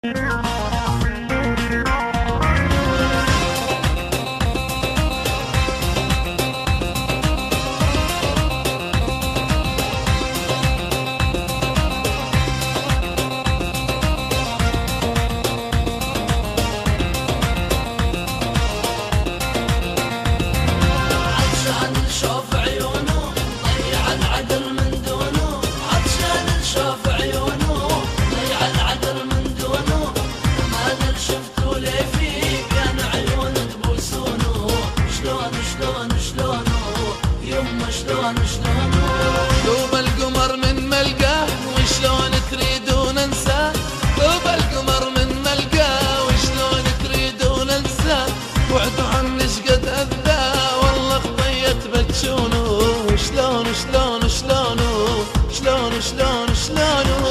دوب القمر من ملقاه وشلون تريدون انساه، دوب القمر من ملقاه وشلون تريدون انساه، وعدوا عني شقد اذى والله خطيت بتشونو، شلون شلون شلونو شلون شلون شلونو.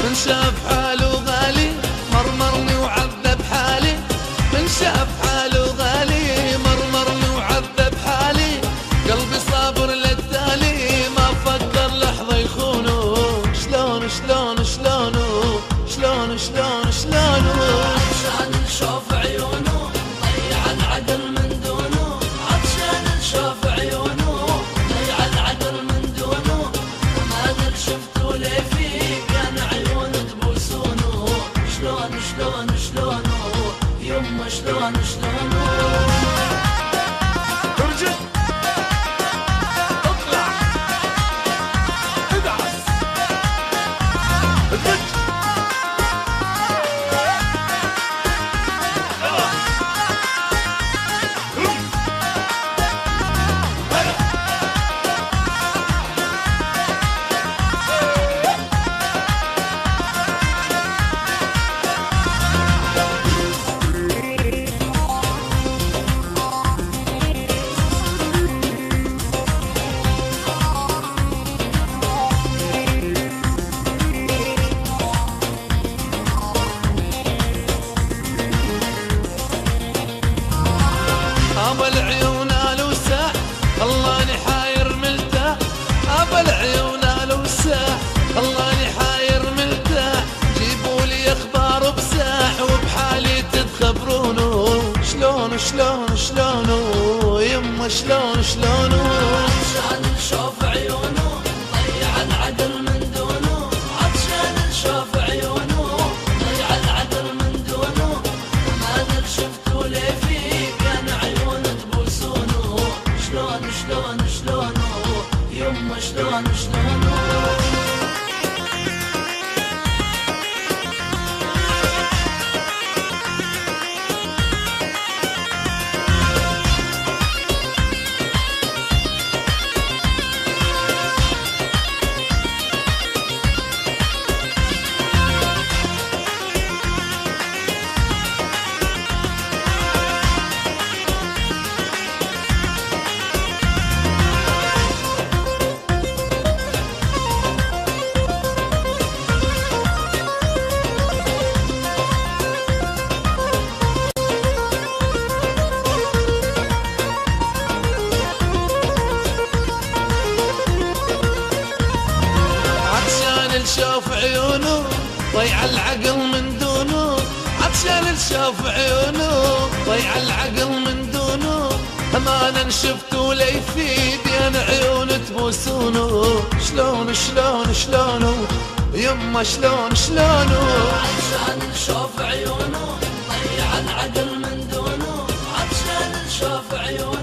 من شاف حاله غالي مرمرني وعذب حالي، من شاف حاله غالي مرمرني وعذب حالي، قلبي صابر للتالي ما فكر لحظة يخونه، شلون شلون شلونه شلون شلون شلونه. عطشان نشوف عيونه ضيع العقل من دونه، عطشان نشوف عيونه ضيع العقل من دونه، ما ادري شفتوا ليه فيه كان عيون تبوسونه، شلون شلون شلونه يمه شلون شلونه. ارجع اطلع ادعس ادج ابا العيون الوسع الله اني حاير ملتاح، ابا العيون الوسع الله اني حاير ملتاح، جيبوا لي اخبار بساح وبحالي تتخبرونه، شلون شلون شلونه يمه شلون شلونه. عطشان نشوف عيونه ضيع العقل من دونه، عطشان نشوف عيونه ضيع العقل من دونه، ما ادري شفتوا ليه فيه كان عيون تبوسونه، شلون شلون شلونه يمه شلون شلونه. شوف عيونه ضيع العقل من دونه، عطشان شوف عيونه ضيع العقل من دونه، امانه شفتوا لي يفيد يا عيون تبوسونه، شلون شلون شلونه يمه شلون شلونه. عطشان نشوف عيونه ضيع العقل من دونه، عطشان نشوف عيونه